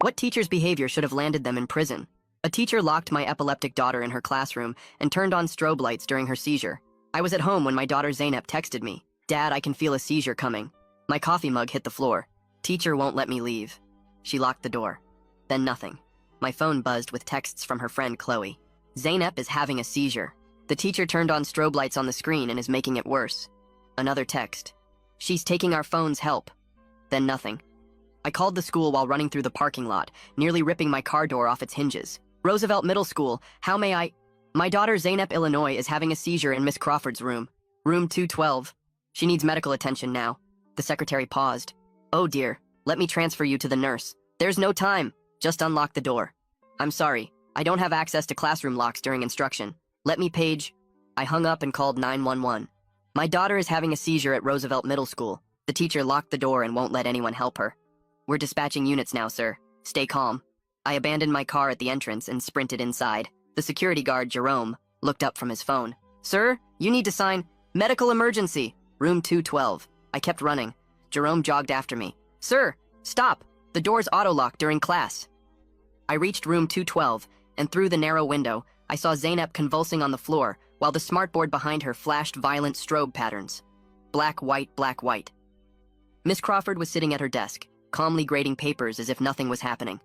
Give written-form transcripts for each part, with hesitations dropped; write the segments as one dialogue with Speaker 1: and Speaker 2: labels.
Speaker 1: What teacher's behavior should have landed them in prison? A teacher locked my epileptic daughter in her classroom and turned on strobe lights during her seizure. I was at home when my daughter Zainab texted me, "Dad, I can feel a seizure coming." My coffee mug hit the floor. Teacher won't let me leave. She locked the door. Then nothing. My phone buzzed with texts from her friend Chloe. Zainab is having a seizure. The teacher turned on strobe lights on the screen and is making it worse. Another text. She's taking our phone's help. Then nothing. I called the school while running through the parking lot, nearly ripping my car door off its hinges. Roosevelt Middle School, how may I? My daughter Zainab, Illinois, is having a seizure in Miss Crawford's room. Room 212. She needs medical attention now. The secretary paused. Oh dear, let me transfer you to the nurse. There's no time. Just unlock the door. I'm sorry, I don't have access to classroom locks during instruction. Let me page. I hung up and called 911. My daughter is having a seizure at Roosevelt Middle School. The teacher locked the door and won't let anyone help her. We're dispatching units now, sir. Stay calm. I abandoned my car at the entrance and sprinted inside. The security guard, Jerome, looked up from his phone. Sir, you need to sign medical emergency. Room 212. I kept running. Jerome jogged after me. Sir, stop. The door's auto-locked during class. I reached room 212, and through the narrow window, I saw Zainab convulsing on the floor, while the smartboard behind her flashed violent strobe patterns. Black, white, black, white. Miss Crawford was sitting at her desk, calmly grading papers as if nothing was happening.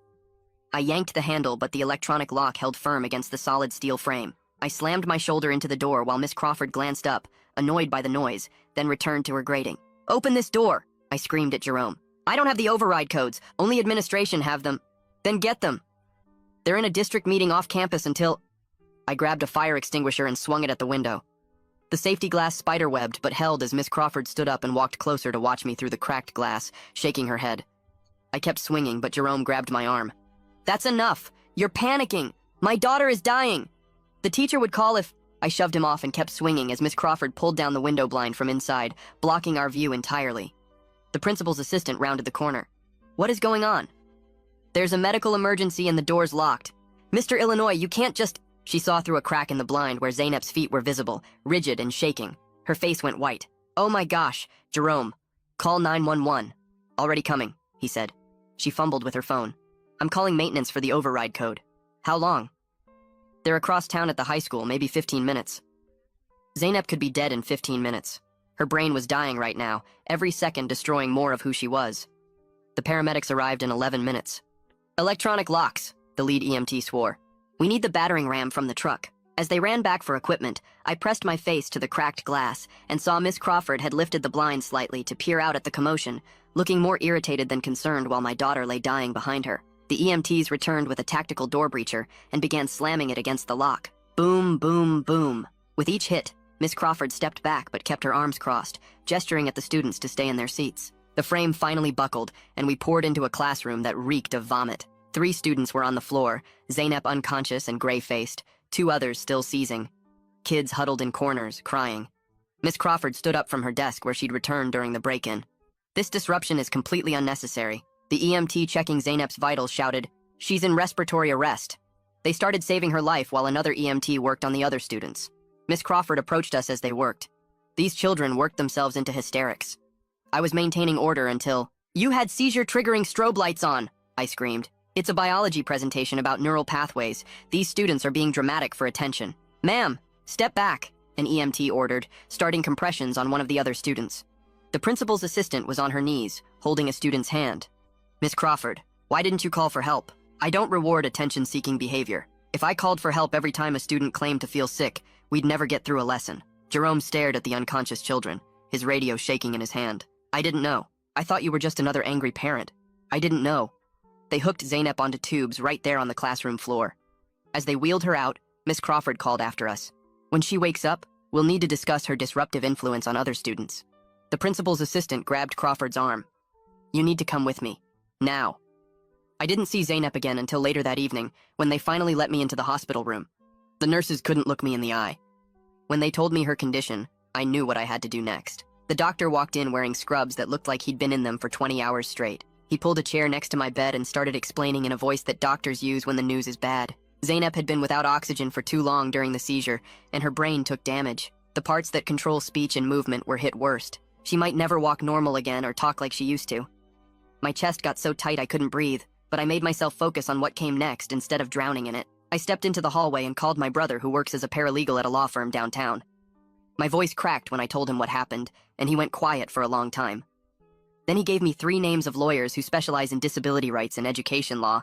Speaker 1: I yanked the handle, but the electronic lock held firm against the solid steel frame. I slammed my shoulder into the door while Miss Crawford glanced up, annoyed by the noise, then returned to her grading. Open this door, I screamed at Jerome. I don't have the override codes, only administration have them. Then get them. They're in a district meeting off campus until... I grabbed a fire extinguisher and swung it at the window. The safety glass spiderwebbed but held as Miss Crawford stood up and walked closer to watch me through the cracked glass, shaking her head. I kept swinging, but Jerome grabbed my arm. That's enough! You're panicking! My daughter is dying! The teacher would call if... I shoved him off and kept swinging as Miss Crawford pulled down the window blind from inside, blocking our view entirely. The principal's assistant rounded the corner. What is going on? There's a medical emergency and the door's locked. Mr. Illinois, you can't just... She saw through a crack in the blind where Zainab's feet were visible, rigid and shaking. Her face went white. Oh my gosh, Jerome. Call 911. Already coming, he said. She fumbled with her phone. I'm calling maintenance for the override code. How long? They're across town at the high school, maybe 15 minutes. Zainab could be dead in 15 minutes. Her brain was dying right now, every second destroying more of who she was. The paramedics arrived in 11 minutes. Electronic locks, the lead EMT swore. We need the battering ram from the truck. As they ran back for equipment, I pressed my face to the cracked glass and saw Miss Crawford had lifted the blind slightly to peer out at the commotion, looking more irritated than concerned while my daughter lay dying behind her. The EMTs returned with a tactical door breacher and began slamming it against the lock. Boom, boom, boom. With each hit, Miss Crawford stepped back but kept her arms crossed, gesturing at the students to stay in their seats. The frame finally buckled, and we poured into a classroom that reeked of vomit. 3 students were on the floor, Zainab unconscious and gray-faced, 2 others still seizing. Kids huddled in corners, crying. Miss Crawford stood up from her desk where she'd returned during the break-in. This disruption is completely unnecessary. The EMT checking Zainab's vitals shouted, "She's in respiratory arrest." They started saving her life while another EMT worked on the other students. Miss Crawford approached us as they worked. These children worked themselves into hysterics. I was maintaining order until, "You had seizure-triggering strobe lights on," I screamed. "It's a biology presentation about neural pathways. These students are being dramatic for attention." "Ma'am, step back," an EMT ordered, starting compressions on one of the other students. The principal's assistant was on her knees, holding a student's hand. "Miss Crawford, why didn't you call for help? I don't reward attention-seeking behavior. If I called for help every time a student claimed to feel sick, we'd never get through a lesson." Jerome stared at the unconscious children, his radio shaking in his hand. "I didn't know. I thought you were just another angry parent. I didn't know." They hooked Zainab onto tubes right there on the classroom floor. As they wheeled her out, Miss Crawford called after us. "When she wakes up, we'll need to discuss her disruptive influence on other students." The principal's assistant grabbed Crawford's arm. "You need to come with me. Now." I didn't see Zainab again until later that evening, when they finally let me into the hospital room. The nurses couldn't look me in the eye. When they told me her condition, I knew what I had to do next. The doctor walked in wearing scrubs that looked like he'd been in them for 20 hours straight. He pulled a chair next to my bed and started explaining in a voice that doctors use when the news is bad. Zainab had been without oxygen for too long during the seizure, and her brain took damage. The parts that control speech and movement were hit worst. She might never walk normal again or talk like she used to. My chest got so tight I couldn't breathe, but but I made myself focus on what came next instead of drowning in it. I stepped into the hallway and called my brother, who works as a paralegal at a law firm downtown. My voice cracked when I told him what happened, and he went quiet for a long time. Then he gave me 3 names of lawyers who specialize in disability rights and education law.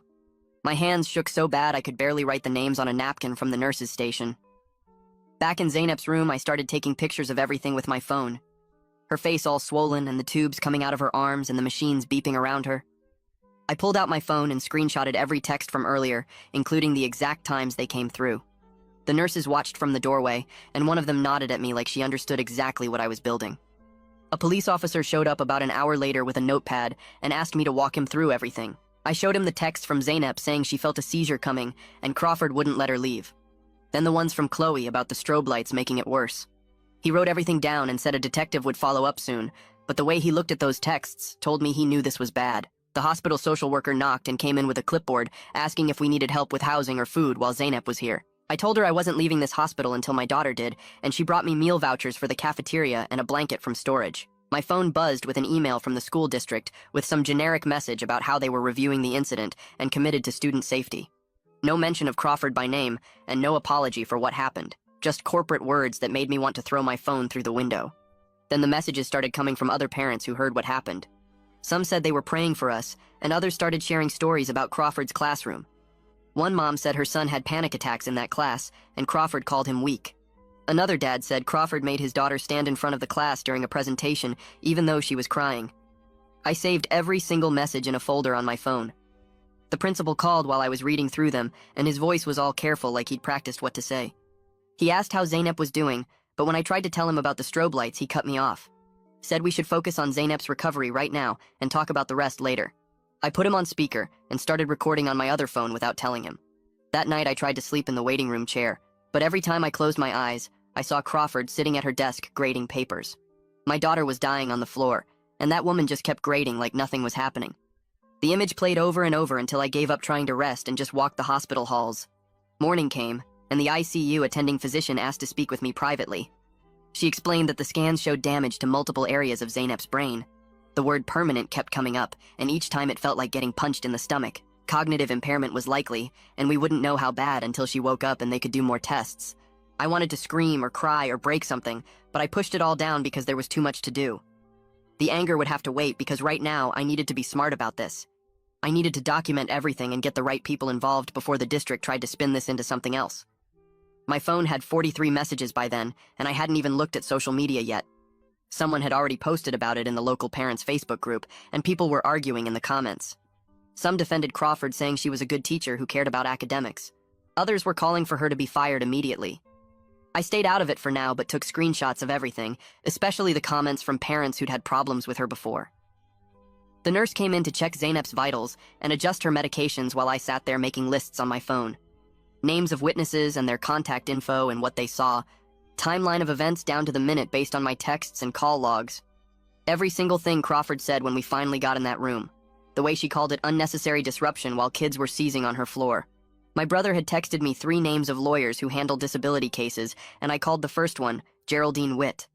Speaker 1: My hands shook so bad I could barely write the names on a napkin from the nurse's station. Back in Zeynep's room, I started taking pictures of everything with my phone. Her face all swollen and the tubes coming out of her arms and the machines beeping around her. I pulled out my phone and screenshotted every text from earlier, including the exact times they came through. The nurses watched from the doorway, and one of them nodded at me like she understood exactly what I was building. A police officer showed up about an hour later with a notepad and asked me to walk him through everything. I showed him the text from Zeynep saying she felt a seizure coming, and Crawford wouldn't let her leave. Then the ones from Chloe about the strobe lights making it worse. He wrote everything down and said a detective would follow up soon, but the way he looked at those texts told me he knew this was bad. The hospital social worker knocked and came in with a clipboard, asking if we needed help with housing or food while Zeynep was here. I told her I wasn't leaving this hospital until my daughter did, and she brought me meal vouchers for the cafeteria and a blanket from storage. My phone buzzed with an email from the school district with some generic message about how they were reviewing the incident and committed to student safety. No mention of Crawford by name, and no apology for what happened. Just corporate words that made me want to throw my phone through the window. Then the messages started coming from other parents who heard what happened. Some said they were praying for us, and others started sharing stories about Crawford's classroom. One mom said her son had panic attacks in that class, and Crawford called him weak. Another dad said Crawford made his daughter stand in front of the class during a presentation, even though she was crying. I saved every single message in a folder on my phone. The principal called while I was reading through them, and his voice was all careful like he'd practiced what to say. He asked how Zeynep was doing, but when I tried to tell him about the strobe lights, he cut me off. Said we should focus on Zeynep's recovery right now and talk about the rest later. I put him on speaker and started recording on my other phone without telling him. That night I tried to sleep in the waiting room chair, but every time I closed my eyes, I saw Crawford sitting at her desk grading papers. My daughter was dying on the floor, and that woman just kept grading like nothing was happening. The image played over and over until I gave up trying to rest and just walked the hospital halls. Morning came, and the ICU attending physician asked to speak with me privately. She explained that the scans showed damage to multiple areas of Zeynep's brain. The word permanent kept coming up, and each time it felt like getting punched in the stomach. Cognitive impairment was likely, and we wouldn't know how bad until she woke up and they could do more tests. I wanted to scream or cry or break something, but I pushed it all down because there was too much to do. The anger would have to wait because right now I needed to be smart about this. I needed to document everything and get the right people involved before the district tried to spin this into something else. My phone had 43 messages by then, and I hadn't even looked at social media yet. Someone had already posted about it in the local parents' Facebook group, and people were arguing in the comments. Some defended Crawford, saying she was a good teacher who cared about academics. Others were calling for her to be fired immediately. I stayed out of it for now, but took screenshots of everything, especially the comments from parents who'd had problems with her before. The nurse came in to check Zeynep's vitals and adjust her medications while I sat there making lists on my phone. Names of witnesses and their contact info and what they saw. Timeline of events down to the minute based on my texts and call logs. Every single thing Crawford said when we finally got in that room. The way she called it unnecessary disruption while kids were seizing on her floor. My brother had texted me 3 names of lawyers who handle disability cases, and I called the first one, Geraldine Witt.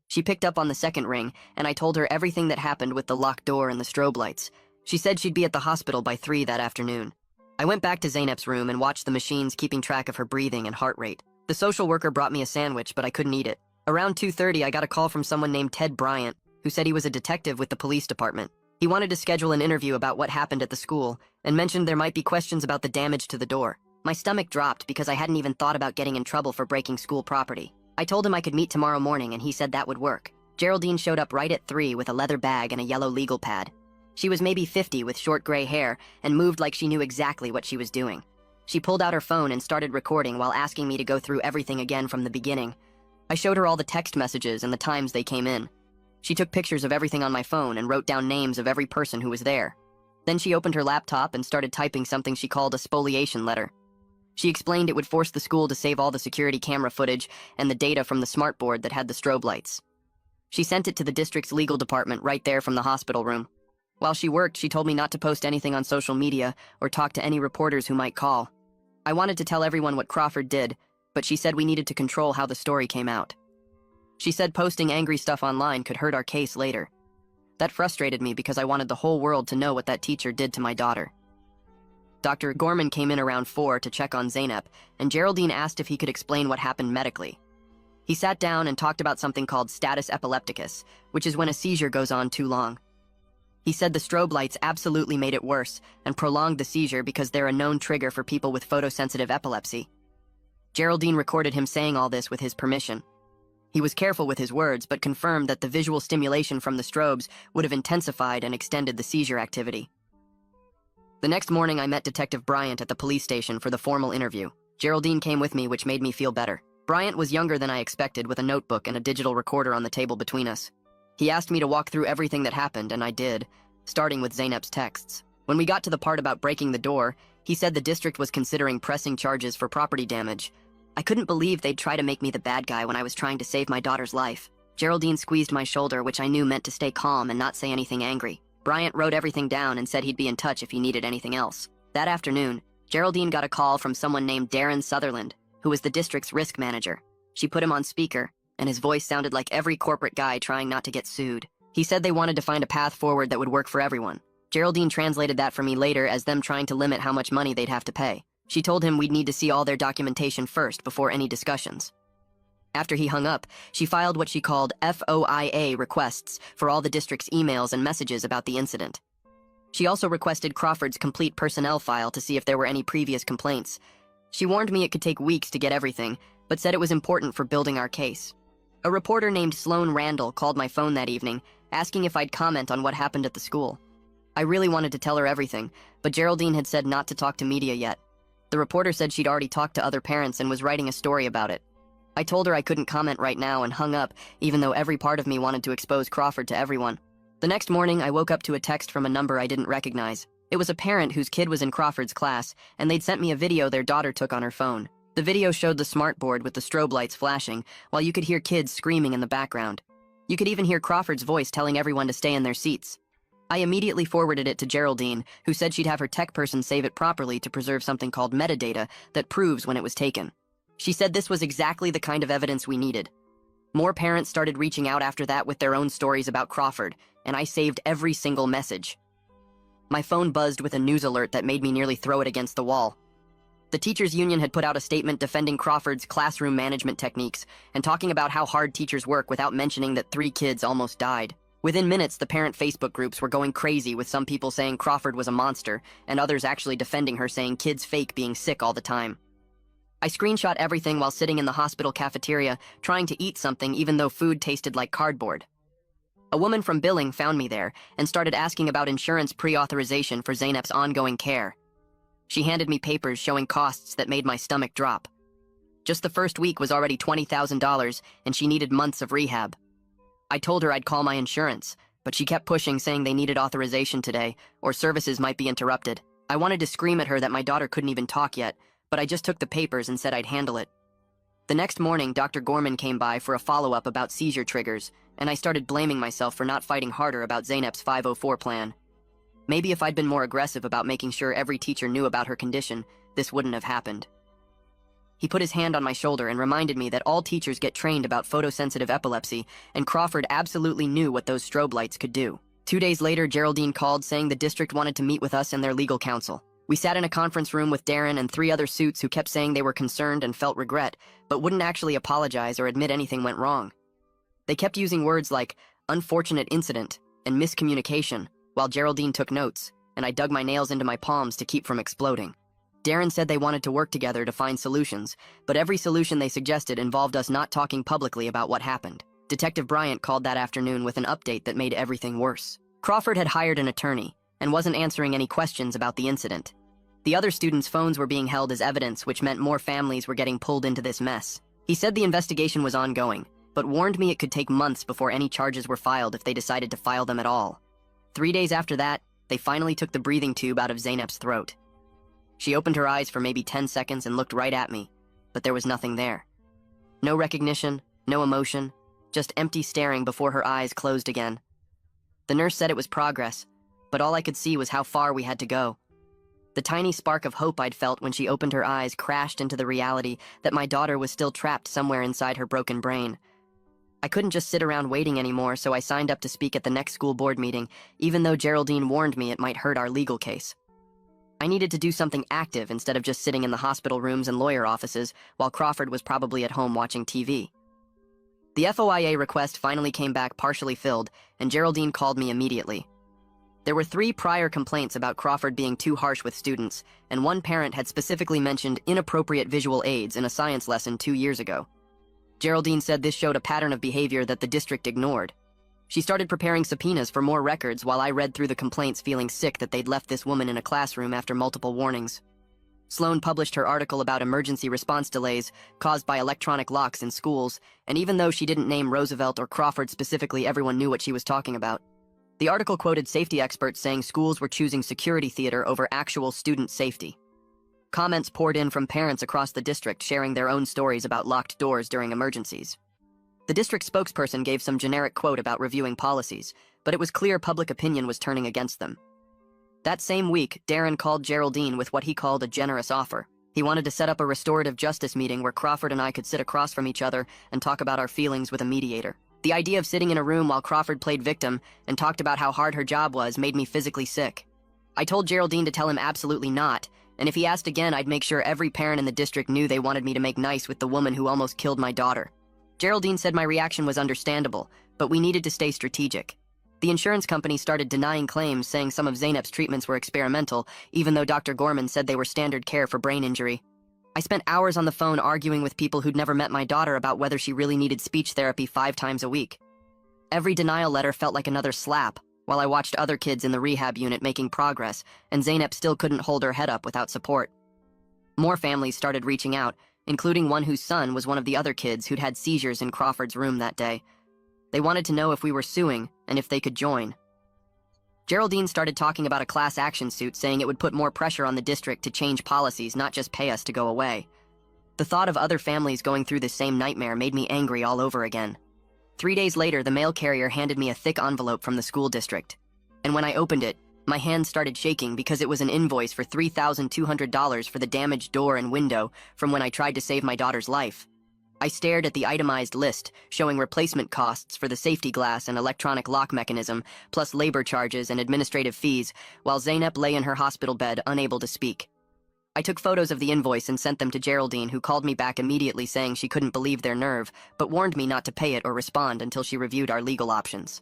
Speaker 1: She picked up on the second ring, and I told her everything that happened with the locked door and the strobe lights. She said she'd be at the hospital by 3 that afternoon. I went back to Zeynep's room and watched the machines keeping track of her breathing and heart rate. The social worker brought me a sandwich, but I couldn't eat it. Around 2:30, I got a call from someone named Ted Bryant, who said he was a detective with the police department. He wanted to schedule an interview about what happened at the school, and mentioned there might be questions about the damage to the door. My stomach dropped because I hadn't even thought about getting in trouble for breaking school property. I told him I could meet tomorrow morning, and he said that would work. Geraldine showed up right at 3 with a leather bag and a yellow legal pad. She was maybe 50 with short gray hair and moved like she knew exactly what she was doing. She pulled out her phone and started recording while asking me to go through everything again from the beginning. I showed her all the text messages and the times they came in. She took pictures of everything on my phone and wrote down names of every person who was there. Then she opened her laptop and started typing something she called a spoliation letter. She explained it would force the school to save all the security camera footage and the data from the smartboard that had the strobe lights. She sent it to the district's legal department right there from the hospital room. While she worked, she told me not to post anything on social media or talk to any reporters who might call. I wanted to tell everyone what Crawford did, but she said we needed to control how the story came out. She said posting angry stuff online could hurt our case later. That frustrated me because I wanted the whole world to know what that teacher did to my daughter. Dr. Gorman came in around 4 to check on Zeynep, and Geraldine asked if he could explain what happened medically. He sat down and talked about something called status epilepticus, which is when a seizure goes on too long. He said the strobe lights absolutely made it worse and prolonged the seizure because they're a known trigger for people with photosensitive epilepsy. Geraldine recorded him saying all this with his permission. He was careful with his words, but confirmed that the visual stimulation from the strobes would have intensified and extended the seizure activity. The next morning, I met Detective Bryant at the police station for the formal interview. Geraldine came with me, which made me feel better. Bryant was younger than I expected, with a notebook and a digital recorder on the table between us. He asked me to walk through everything that happened, and I did, starting with Zeynep's texts. When we got to the part about breaking the door, he said the district was considering pressing charges for property damage. I couldn't believe they'd try to make me the bad guy when I was trying to save my daughter's life. Geraldine squeezed my shoulder, which I knew meant to stay calm and not say anything angry. Bryant wrote everything down and said he'd be in touch if he needed anything else. That afternoon, Geraldine got a call from someone named Darren Sutherland, who was the district's risk manager. She put him on speaker, and his voice sounded like every corporate guy trying not to get sued. He said they wanted to find a path forward that would work for everyone. Geraldine translated that for me later as them trying to limit how much money they'd have to pay. She told him we'd need to see all their documentation first before any discussions. After he hung up, she filed what she called FOIA requests for all the district's emails and messages about the incident. She also requested Crawford's complete personnel file to see if there were any previous complaints. She warned me it could take weeks to get everything, but said it was important for building our case. A reporter named Sloan Randall called my phone that evening, asking if I'd comment on what happened at the school. I really wanted to tell her everything, but Geraldine had said not to talk to media yet. The reporter said she'd already talked to other parents and was writing a story about it. I told her I couldn't comment right now and hung up, even though every part of me wanted to expose Crawford to everyone. The next morning, I woke up to a text from a number I didn't recognize. It was a parent whose kid was in Crawford's class, and they'd sent me a video their daughter took on her phone. The video showed the smartboard with the strobe lights flashing, while you could hear kids screaming in the background. You could even hear Crawford's voice telling everyone to stay in their seats. I immediately forwarded it to Geraldine, who said she'd have her tech person save it properly to preserve something called metadata that proves when it was taken. She said this was exactly the kind of evidence we needed. More parents started reaching out after that with their own stories about Crawford, and I saved every single message. My phone buzzed with a news alert that made me nearly throw it against the wall. The teachers' union had put out a statement defending Crawford's classroom management techniques and talking about how hard teachers work without mentioning that 3 kids almost died. Within minutes, the parent Facebook groups were going crazy, with some people saying Crawford was a monster and others actually defending her, saying kids fake being sick all the time. I screenshot everything while sitting in the hospital cafeteria, trying to eat something even though food tasted like cardboard. A woman from billing found me there and started asking about insurance pre-authorization for Zeynep's ongoing care. She handed me papers showing costs that made my stomach drop. Just the first week was already $20,000, and she needed months of rehab. I told her I'd call my insurance, but she kept pushing, saying they needed authorization today, or services might be interrupted. I wanted to scream at her that my daughter couldn't even talk yet, but I just took the papers and said I'd handle it. The next morning, Dr. Gorman came by for a follow-up about seizure triggers, and I started blaming myself for not fighting harder about Zeynep's 504 plan. Maybe if I'd been more aggressive about making sure every teacher knew about her condition, this wouldn't have happened. He put his hand on my shoulder and reminded me that all teachers get trained about photosensitive epilepsy, and Crawford absolutely knew what those strobe lights could do. 2 days later, Geraldine called saying the district wanted to meet with us and their legal counsel. We sat in a conference room with Darren and 3 other suits who kept saying they were concerned and felt regret, but wouldn't actually apologize or admit anything went wrong. They kept using words like unfortunate incident and miscommunication, while Geraldine took notes, and I dug my nails into my palms to keep from exploding. Darren said they wanted to work together to find solutions, but every solution they suggested involved us not talking publicly about what happened. Detective Bryant called that afternoon with an update that made everything worse. Crawford had hired an attorney and wasn't answering any questions about the incident. The other students' phones were being held as evidence, which meant more families were getting pulled into this mess. He said the investigation was ongoing, but warned me it could take months before any charges were filed if they decided to file them at all. 3 days after that, they finally took the breathing tube out of Zeynep's throat. She opened her eyes for maybe 10 seconds and looked right at me, but there was nothing there. No recognition, no emotion, just empty staring before her eyes closed again. The nurse said it was progress, but all I could see was how far we had to go. The tiny spark of hope I'd felt when she opened her eyes crashed into the reality that my daughter was still trapped somewhere inside her broken brain. I couldn't just sit around waiting anymore, so I signed up to speak at the next school board meeting, even though Geraldine warned me it might hurt our legal case. I needed to do something active instead of just sitting in the hospital rooms and lawyer offices while Crawford was probably at home watching TV. The FOIA request finally came back partially filled, and Geraldine called me immediately. There were 3 prior complaints about Crawford being too harsh with students, and one parent had specifically mentioned inappropriate visual aids in a science lesson 2 years ago. Geraldine said this showed a pattern of behavior that the district ignored. She started preparing subpoenas for more records while I read through the complaints feeling sick that they'd left this woman in a classroom after multiple warnings. Sloan published her article about emergency response delays caused by electronic locks in schools, and even though she didn't name Roosevelt or Crawford specifically, everyone knew what she was talking about. The article quoted safety experts saying schools were choosing security theater over actual student safety. Comments poured in from parents across the district sharing their own stories about locked doors during emergencies. The district spokesperson gave some generic quote about reviewing policies, but it was clear public opinion was turning against them. That same week, Darren called Geraldine with what he called a generous offer. He wanted to set up a restorative justice meeting where Crawford and I could sit across from each other and talk about our feelings with a mediator. The idea of sitting in a room while Crawford played victim and talked about how hard her job was made me physically sick. I told Geraldine to tell him absolutely not, and if he asked again, I'd make sure every parent in the district knew they wanted me to make nice with the woman who almost killed my daughter. Geraldine said my reaction was understandable, but we needed to stay strategic. The insurance company started denying claims, saying some of Zeynep's treatments were experimental, even though Dr. Gorman said they were standard care for brain injury. I spent hours on the phone arguing with people who'd never met my daughter about whether she really needed speech therapy 5 times a week. Every denial letter felt like another slap, while I watched other kids in the rehab unit making progress, and Zeynep still couldn't hold her head up without support. More families started reaching out, including one whose son was one of the other kids who'd had seizures in Crawford's room that day. They wanted to know if we were suing and if they could join. Geraldine started talking about a class action suit, saying it would put more pressure on the district to change policies, not just pay us to go away. The thought of other families going through the same nightmare made me angry all over again. 3 days later, the mail carrier handed me a thick envelope from the school district. And when I opened it, my hands started shaking because it was an invoice for $3,200 for the damaged door and window from when I tried to save my daughter's life. I stared at the itemized list, showing replacement costs for the safety glass and electronic lock mechanism, plus labor charges and administrative fees, while Zeynep lay in her hospital bed, unable to speak. I took photos of the invoice and sent them to Geraldine, who called me back immediately saying she couldn't believe their nerve, but warned me not to pay it or respond until she reviewed our legal options.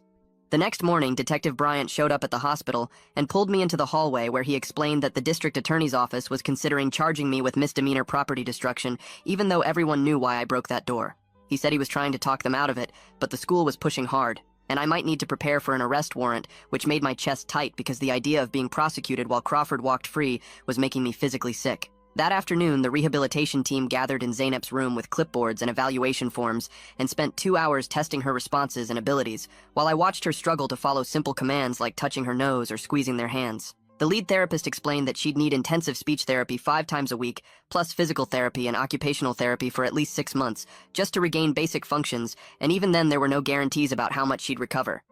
Speaker 1: The next morning, Detective Bryant showed up at the hospital and pulled me into the hallway where he explained that the district attorney's office was considering charging me with misdemeanor property destruction, even though everyone knew why I broke that door. He said he was trying to talk them out of it, but the school was pushing hard, and I might need to prepare for an arrest warrant, which made my chest tight because the idea of being prosecuted while Crawford walked free was making me physically sick. That afternoon, the rehabilitation team gathered in Zeynep's room with clipboards and evaluation forms and spent 2 hours testing her responses and abilities, while I watched her struggle to follow simple commands like touching her nose or squeezing their hands. The lead therapist explained that she'd need intensive speech therapy 5 times a week, plus physical therapy and occupational therapy for at least 6 months, just to regain basic functions, and even then there were no guarantees about how much she'd recover.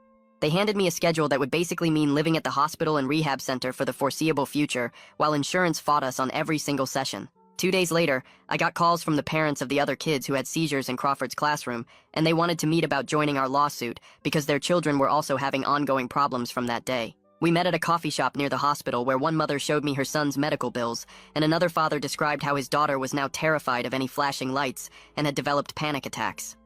Speaker 1: They handed me a schedule that would basically mean living at the hospital and rehab center for the foreseeable future, while insurance fought us on every single session. 2 days later, I got calls from the parents of the other kids who had seizures in Crawford's classroom, and they wanted to meet about joining our lawsuit because their children were also having ongoing problems from that day. We met at a coffee shop near the hospital where one mother showed me her son's medical bills, and another father described how his daughter was now terrified of any flashing lights and had developed panic attacks.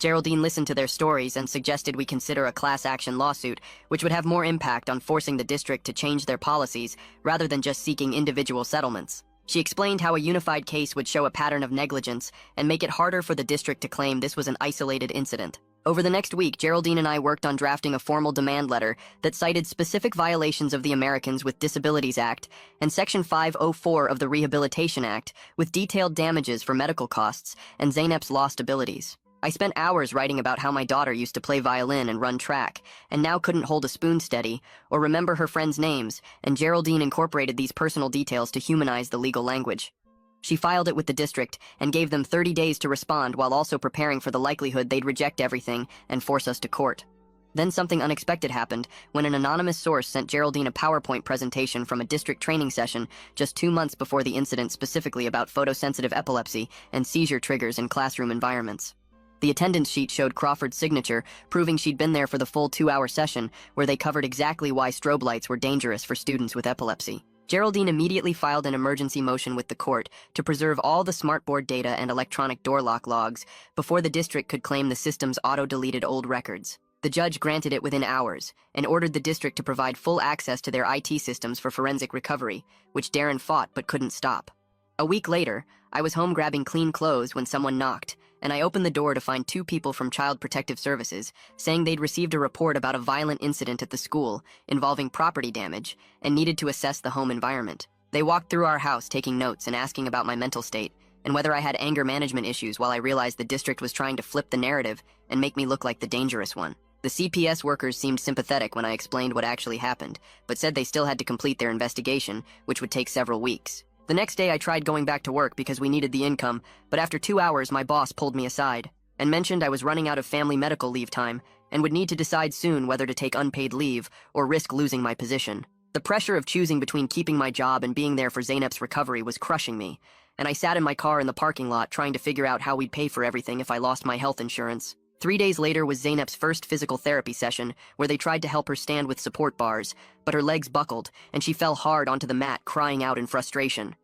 Speaker 1: Geraldine listened to their stories and suggested we consider a class action lawsuit, which would have more impact on forcing the district to change their policies rather than just seeking individual settlements. She explained how a unified case would show a pattern of negligence and make it harder for the district to claim this was an isolated incident. Over the next week, Geraldine and I worked on drafting a formal demand letter that cited specific violations of the Americans with Disabilities Act and Section 504 of the Rehabilitation Act, with detailed damages for medical costs and Zeynep's lost abilities. I spent hours writing about how my daughter used to play violin and run track, and now couldn't hold a spoon steady or remember her friends' names, and Geraldine incorporated these personal details to humanize the legal language. She filed it with the district and gave them 30 days to respond while also preparing for the likelihood they'd reject everything and force us to court. Then something unexpected happened when an anonymous source sent Geraldine a PowerPoint presentation from a district training session just 2 months before the incident, specifically about photosensitive epilepsy and seizure triggers in classroom environments. The attendance sheet showed Crawford's signature, proving she'd been there for the full 2-hour session, where they covered exactly why strobe lights were dangerous for students with epilepsy. Geraldine immediately filed an emergency motion with the court to preserve all the smartboard data and electronic door lock logs before the district could claim the system's auto-deleted old records. The judge granted it within hours and ordered the district to provide full access to their IT systems for forensic recovery, which Darren fought but couldn't stop. A week later, I was home grabbing clean clothes when someone knocked, and I opened the door to find two people from Child Protective Services saying they'd received a report about a violent incident at the school involving property damage and needed to assess the home environment. They walked through our house taking notes and asking about my mental state and whether I had anger management issues, while I realized the district was trying to flip the narrative and make me look like the dangerous one. The CPS workers seemed sympathetic when I explained what actually happened, but said they still had to complete their investigation, which would take several weeks. The next day I tried going back to work because we needed the income, but after 2 hours my boss pulled me aside and mentioned I was running out of family medical leave time and would need to decide soon whether to take unpaid leave or risk losing my position. The pressure of choosing between keeping my job and being there for Zeynep's recovery was crushing me, and I sat in my car in the parking lot trying to figure out how we'd pay for everything if I lost my health insurance. 3 days later was Zeynep's first physical therapy session, where they tried to help her stand with support bars, but her legs buckled, and she fell hard onto the mat, crying out in frustration.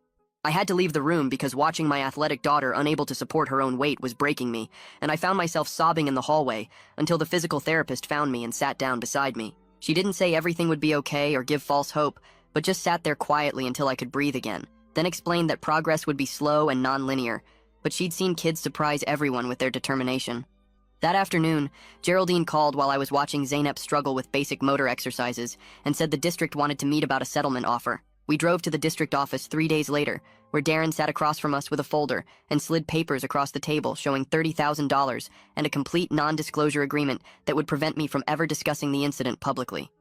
Speaker 1: I had to leave the room because watching my athletic daughter unable to support her own weight was breaking me, and I found myself sobbing in the hallway until the physical therapist found me and sat down beside me. She didn't say everything would be okay or give false hope, but just sat there quietly until I could breathe again, then explained that progress would be slow and non-linear, but she'd seen kids surprise everyone with their determination. That afternoon, Geraldine called while I was watching Zeynep struggle with basic motor exercises and said the district wanted to meet about a settlement offer. We drove to the district office 3 days later, where Darren sat across from us with a folder and slid papers across the table showing $30,000 and a complete non-disclosure agreement that would prevent me from ever discussing the incident publicly.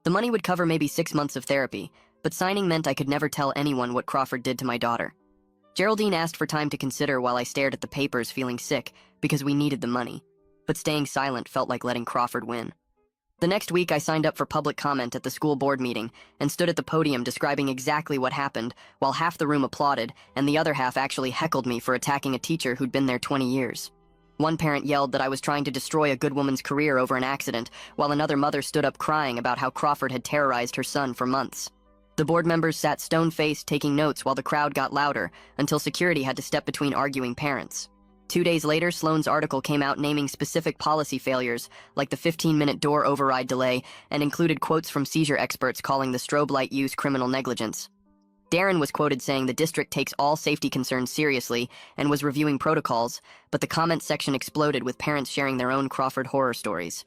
Speaker 1: The money would cover maybe 6 months of therapy, but signing meant I could never tell anyone what Crawford did to my daughter. Geraldine asked for time to consider while I stared at the papers feeling sick because we needed the money. But staying silent felt like letting Crawford win. The next week, I signed up for public comment at the school board meeting and stood at the podium describing exactly what happened, while half the room applauded and the other half actually heckled me for attacking a teacher who'd been there 20 years. One parent yelled that I was trying to destroy a good woman's career over an accident, while another mother stood up crying about how Crawford had terrorized her son for months. The board members sat stone-faced taking notes while the crowd got louder until security had to step between arguing parents. 2 days later, Sloan's article came out naming specific policy failures, like the 15-minute door override delay, and included quotes from seizure experts calling the strobe light use criminal negligence. Darren was quoted saying the district takes all safety concerns seriously and was reviewing protocols, but the comments section exploded with parents sharing their own Crawford horror stories.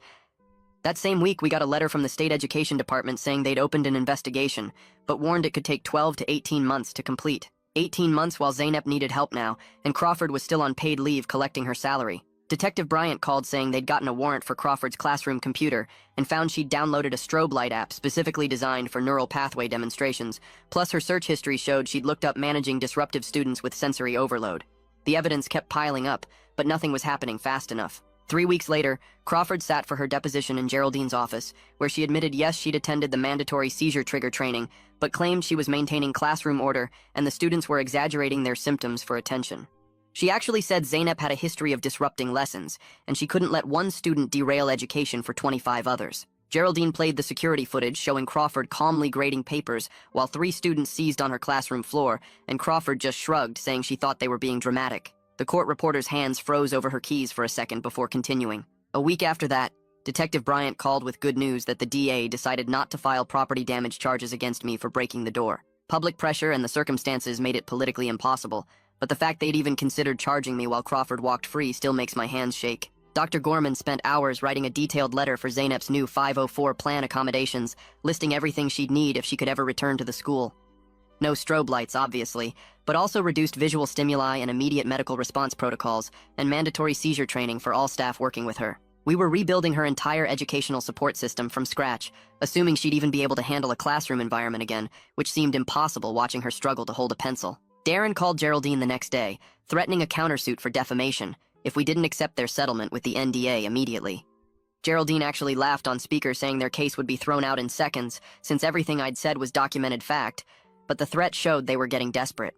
Speaker 1: That same week, we got a letter from the state education department saying they'd opened an investigation, but warned it could take 12 to 18 months to complete. 18 months while Zeynep needed help now, and Crawford was still on paid leave collecting her salary. Detective Bryant called saying they'd gotten a warrant for Crawford's classroom computer and found she'd downloaded a strobe light app specifically designed for neural pathway demonstrations, plus her search history showed she'd looked up managing disruptive students with sensory overload. The evidence kept piling up, but nothing was happening fast enough. 3 weeks later, Crawford sat for her deposition in Geraldine's office, where she admitted yes, she'd attended the mandatory seizure trigger training, but claimed she was maintaining classroom order and the students were exaggerating their symptoms for attention. She actually said Zeynep had a history of disrupting lessons, and she couldn't let one student derail education for 25 others. Geraldine played the security footage showing Crawford calmly grading papers while 3 students seized on her classroom floor, and Crawford just shrugged, saying she thought they were being dramatic. The court reporter's hands froze over her keys for a second before continuing. A week after that, Detective Bryant called with good news that the DA decided not to file property damage charges against me for breaking the door. Public pressure and the circumstances made it politically impossible, but the fact they'd even considered charging me while Crawford walked free still makes my hands shake. Dr. Gorman spent hours writing a detailed letter for Zeynep's new 504 plan accommodations, listing everything she'd need if she could ever return to the school. No strobe lights, obviously, but also reduced visual stimuli and immediate medical response protocols, and mandatory seizure training for all staff working with her. We were rebuilding her entire educational support system from scratch, assuming she'd even be able to handle a classroom environment again, which seemed impossible watching her struggle to hold a pencil. Darren called Geraldine the next day, threatening a countersuit for defamation if we didn't accept their settlement with the NDA immediately. Geraldine actually laughed on speaker, saying their case would be thrown out in seconds, since everything I'd said was documented fact, but the threat showed they were getting desperate.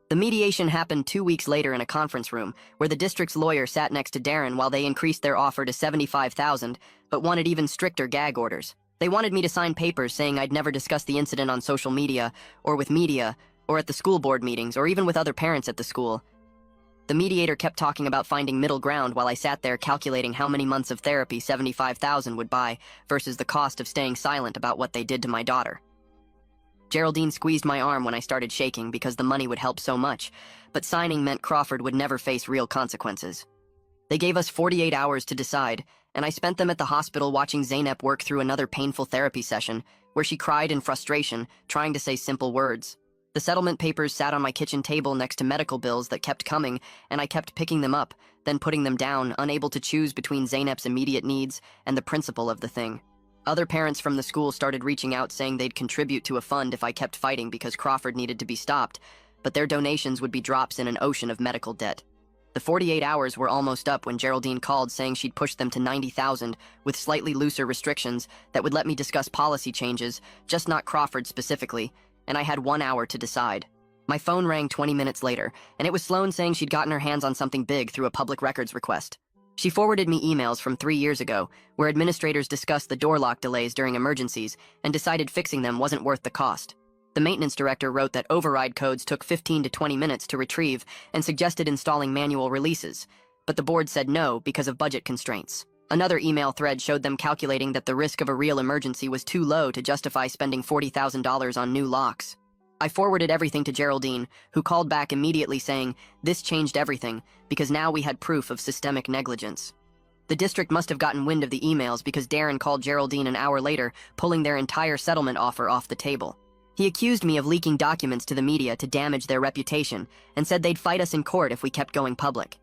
Speaker 1: The mediation happened 2 weeks later in a conference room, where the district's lawyer sat next to Darren while they increased their offer to $75,000, but wanted even stricter gag orders. They wanted me to sign papers saying I'd never discussed the incident on social media, or with media, or at the school board meetings, or even with other parents at the school. The mediator kept talking about finding middle ground while I sat there calculating how many months of therapy $75,000 would buy versus the cost of staying silent about what they did to my daughter. Geraldine squeezed my arm when I started shaking because the money would help so much, but signing meant Crawford would never face real consequences. They gave us 48 hours to decide, and I spent them at the hospital watching Zeynep work through another painful therapy session where she cried in frustration, trying to say simple words. The settlement papers sat on my kitchen table next to medical bills that kept coming, and I kept picking them up, then putting them down, unable to choose between Zeynep's immediate needs and the principle of the thing. Other parents from the school started reaching out saying they'd contribute to a fund if I kept fighting because Crawford needed to be stopped, but their donations would be drops in an ocean of medical debt. The 48 hours were almost up when Geraldine called saying she'd pushed them to $90,000 with slightly looser restrictions that would let me discuss policy changes, just not Crawford specifically, and I had 1 hour to decide. My phone rang 20 minutes later, and it was Sloan saying she'd gotten her hands on something big through a public records request. She forwarded me emails from 3 years ago, where administrators discussed the door lock delays during emergencies and decided fixing them wasn't worth the cost. The maintenance director wrote that override codes took 15 to 20 minutes to retrieve and suggested installing manual releases, but the board said no because of budget constraints. Another email thread showed them calculating that the risk of a real emergency was too low to justify spending $40,000 on new locks. I forwarded everything to Geraldine, who called back immediately saying, this changed everything, because now we had proof of systemic negligence. The district must have gotten wind of the emails because Darren called Geraldine an hour later, pulling their entire settlement offer off the table. He accused me of leaking documents to the media to damage their reputation, and said they'd fight us in court if we kept going public.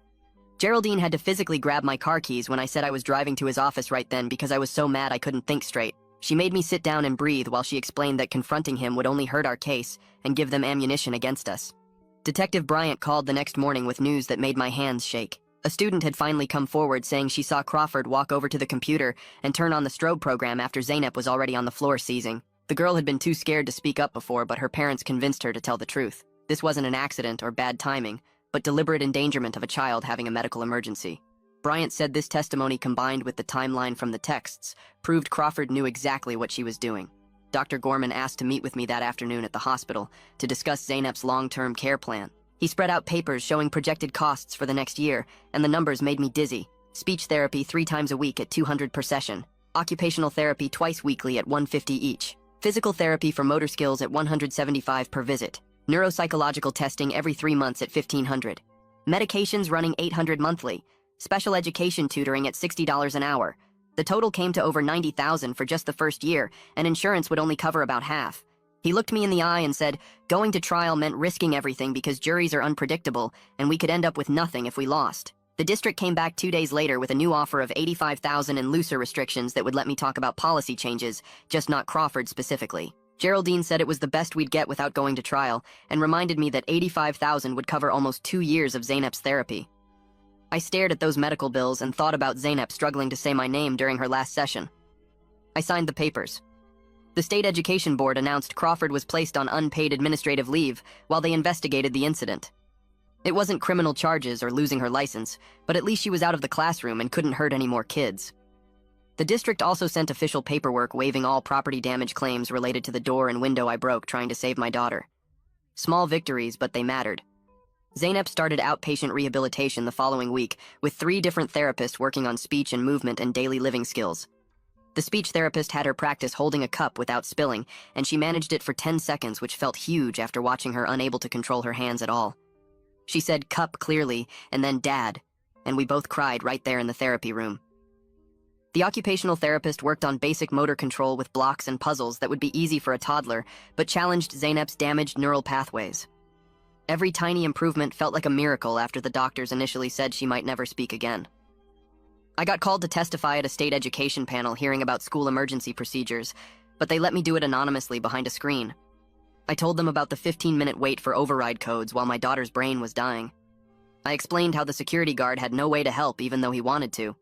Speaker 1: Geraldine had to physically grab my car keys when I said I was driving to his office right then because I was so mad I couldn't think straight. She made me sit down and breathe while she explained that confronting him would only hurt our case and give them ammunition against us. Detective Bryant called the next morning with news that made my hands shake. A student had finally come forward saying she saw Crawford walk over to the computer and turn on the strobe program after Zeynep was already on the floor seizing. The girl had been too scared to speak up before, but her parents convinced her to tell the truth. This wasn't an accident or bad timing, but deliberate endangerment of a child having a medical emergency. Bryant said this testimony, combined with the timeline from the texts, proved Crawford knew exactly what she was doing. Dr. Gorman asked to meet with me that afternoon at the hospital to discuss Zeynep's long-term care plan. He spread out papers showing projected costs for the next year, and the numbers made me dizzy. Speech therapy 3 times a week at $200 per session. Occupational therapy twice weekly at $150 each. Physical therapy for motor skills at $175 per visit. Neuropsychological testing every 3 months at $1,500. Medications running $800 monthly. Special education tutoring at $60 an hour. The total came to over $90,000 for just the first year, and insurance would only cover about half. He looked me in the eye and said, going to trial meant risking everything because juries are unpredictable, and we could end up with nothing if we lost. The district came back 2 days later with a new offer of $85,000 and looser restrictions that would let me talk about policy changes, just not Crawford specifically. Geraldine said it was the best we'd get without going to trial, and reminded me that $85,000 would cover almost 2 years of Zeynep's therapy. I stared at those medical bills and thought about Zeynep struggling to say my name during her last session. I signed the papers. The state education board announced Crawford was placed on unpaid administrative leave while they investigated the incident. It wasn't criminal charges or losing her license, but at least she was out of the classroom and couldn't hurt any more kids. The district also sent official paperwork waiving all property damage claims related to the door and window I broke trying to save my daughter. Small victories, but they mattered. Zeynep started outpatient rehabilitation the following week, with 3 different therapists working on speech and movement and daily living skills. The speech therapist had her practice holding a cup without spilling, and she managed it for 10 seconds, which felt huge after watching her unable to control her hands at all. She said cup clearly, and then dad, and we both cried right there in the therapy room. The occupational therapist worked on basic motor control with blocks and puzzles that would be easy for a toddler, but challenged Zeynep's damaged neural pathways. Every tiny improvement felt like a miracle after the doctors initially said she might never speak again. I got called to testify at a state education panel hearing about school emergency procedures, but they let me do it anonymously behind a screen. I told them about the 15-minute wait for override codes while my daughter's brain was dying. I explained how the security guard had no way to help even though he wanted to.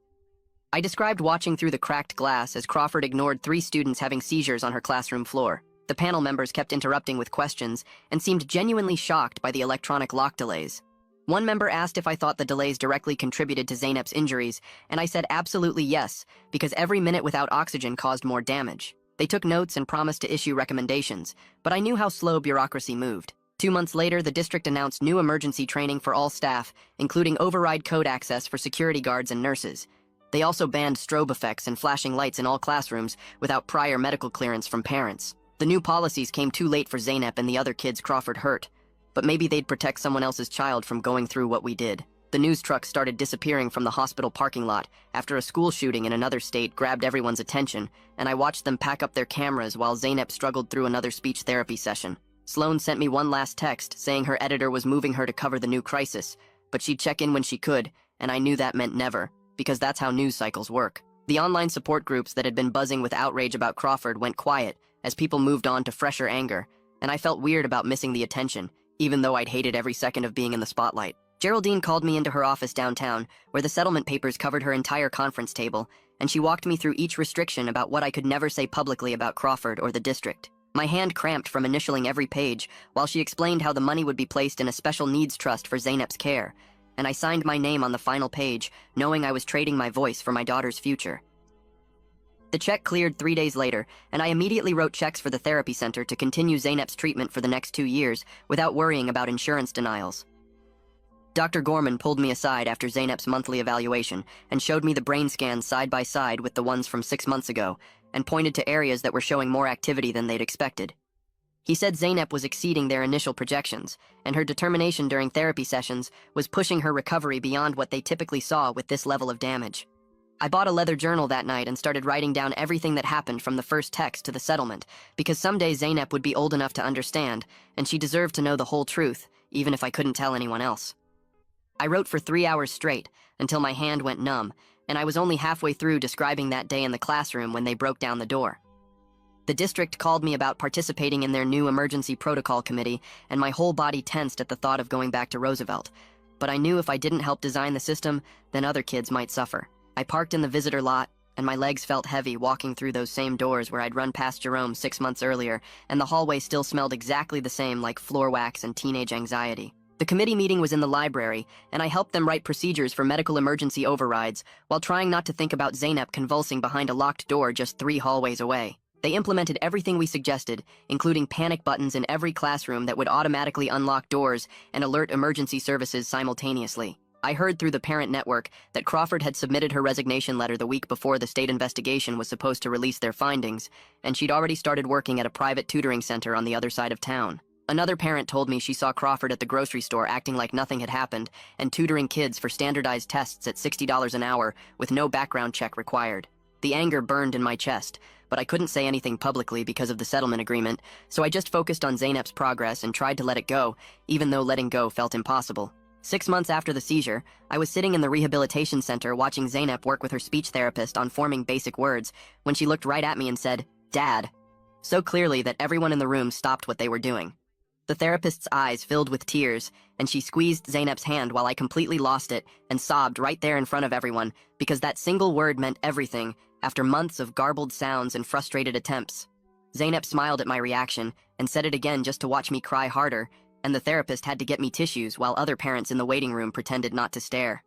Speaker 1: I described watching through the cracked glass as Crawford ignored 3 students having seizures on her classroom floor. The panel members kept interrupting with questions and seemed genuinely shocked by the electronic lock delays. One member asked if I thought the delays directly contributed to Zeynep's injuries, and I said absolutely yes, because every minute without oxygen caused more damage. They took notes and promised to issue recommendations, but I knew how slow bureaucracy moved. 2 months later, the district announced new emergency training for all staff, including override code access for security guards and nurses. They also banned strobe effects and flashing lights in all classrooms without prior medical clearance from parents. The new policies came too late for Zeynep and the other kids Crawford hurt, but maybe they'd protect someone else's child from going through what we did. The news trucks started disappearing from the hospital parking lot after a school shooting in another state grabbed everyone's attention, and I watched them pack up their cameras while Zeynep struggled through another speech therapy session. Sloan sent me one last text saying her editor was moving her to cover the new crisis, but she'd check in when she could, and I knew that meant never, because that's how news cycles work. The online support groups that had been buzzing with outrage about Crawford went quiet as people moved on to fresher anger, and I felt weird about missing the attention, even though I'd hated every second of being in the spotlight. Geraldine called me into her office downtown, where the settlement papers covered her entire conference table, and she walked me through each restriction about what I could never say publicly about Crawford or the district. My hand cramped from initialing every page, while she explained how the money would be placed in a special needs trust for Zeynep's care, and I signed my name on the final page, knowing I was trading my voice for my daughter's future. The check cleared 3 days later, and I immediately wrote checks for the therapy center to continue Zeynep's treatment for the next 2 years without worrying about insurance denials. Dr. Gorman pulled me aside after Zeynep's monthly evaluation and showed me the brain scans side by side with the ones from 6 months ago and pointed to areas that were showing more activity than they'd expected. He said Zeynep was exceeding their initial projections, and her determination during therapy sessions was pushing her recovery beyond what they typically saw with this level of damage. I bought a leather journal that night and started writing down everything that happened from the first text to the settlement, because someday Zeynep would be old enough to understand, and she deserved to know the whole truth, even if I couldn't tell anyone else. I wrote for 3 hours straight, until my hand went numb, and I was only halfway through describing that day in the classroom when they broke down the door. The district called me about participating in their new emergency protocol committee, and my whole body tensed at the thought of going back to Roosevelt. But I knew if I didn't help design the system, then other kids might suffer. I parked in the visitor lot, and my legs felt heavy walking through those same doors where I'd run past Jerome 6 months earlier, and the hallway still smelled exactly the same, like floor wax and teenage anxiety. The committee meeting was in the library, and I helped them write procedures for medical emergency overrides while trying not to think about Zeynep convulsing behind a locked door just 3 hallways away. They implemented everything we suggested, including panic buttons in every classroom that would automatically unlock doors and alert emergency services simultaneously. I heard through the parent network that Crawford had submitted her resignation letter the week before the state investigation was supposed to release their findings, and she'd already started working at a private tutoring center on the other side of town. Another parent told me she saw Crawford at the grocery store acting like nothing had happened and tutoring kids for standardized tests at $60 an hour with no background check required. The anger burned in my chest, but I couldn't say anything publicly because of the settlement agreement, so I just focused on Zeynep's progress and tried to let it go, even though letting go felt impossible. 6 months after the seizure, I was sitting in the rehabilitation center watching Zeynep work with her speech therapist on forming basic words when she looked right at me and said, "Dad," so clearly that everyone in the room stopped what they were doing. The therapist's eyes filled with tears, and she squeezed Zeynep's hand while I completely lost it and sobbed right there in front of everyone because that single word meant everything after months of garbled sounds and frustrated attempts. Zeynep smiled at my reaction and said it again just to watch me cry harder, and the therapist had to get me tissues while other parents in the waiting room pretended not to stare.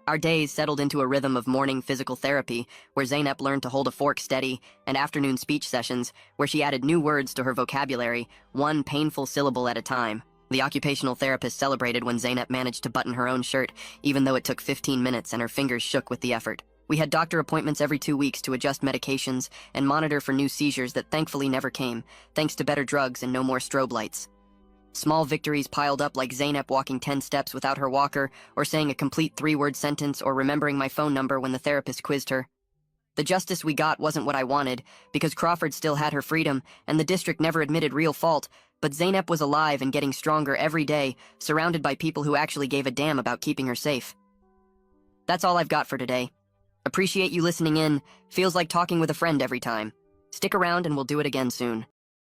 Speaker 1: Our days settled into a rhythm of morning physical therapy, where Zeynep learned to hold a fork steady, and afternoon speech sessions, where she added new words to her vocabulary, one painful syllable at a time. The occupational therapist celebrated when Zeynep managed to button her own shirt, even though it took 15 minutes and her fingers shook with the effort. We had doctor appointments every 2 weeks to adjust medications and monitor for new seizures that thankfully never came, thanks to better drugs and no more strobe lights. Small victories piled up, like Zeynep walking 10 steps without her walker, or saying a complete 3-word sentence, or remembering my phone number when the therapist quizzed her. The justice we got wasn't what I wanted, because Crawford still had her freedom, and the district never admitted real fault, but Zeynep was alive and getting stronger every day, surrounded by people who actually gave a damn about keeping her safe. That's all I've got for today. Appreciate you listening in. Feels like talking with a friend every time. Stick around and we'll do it again soon.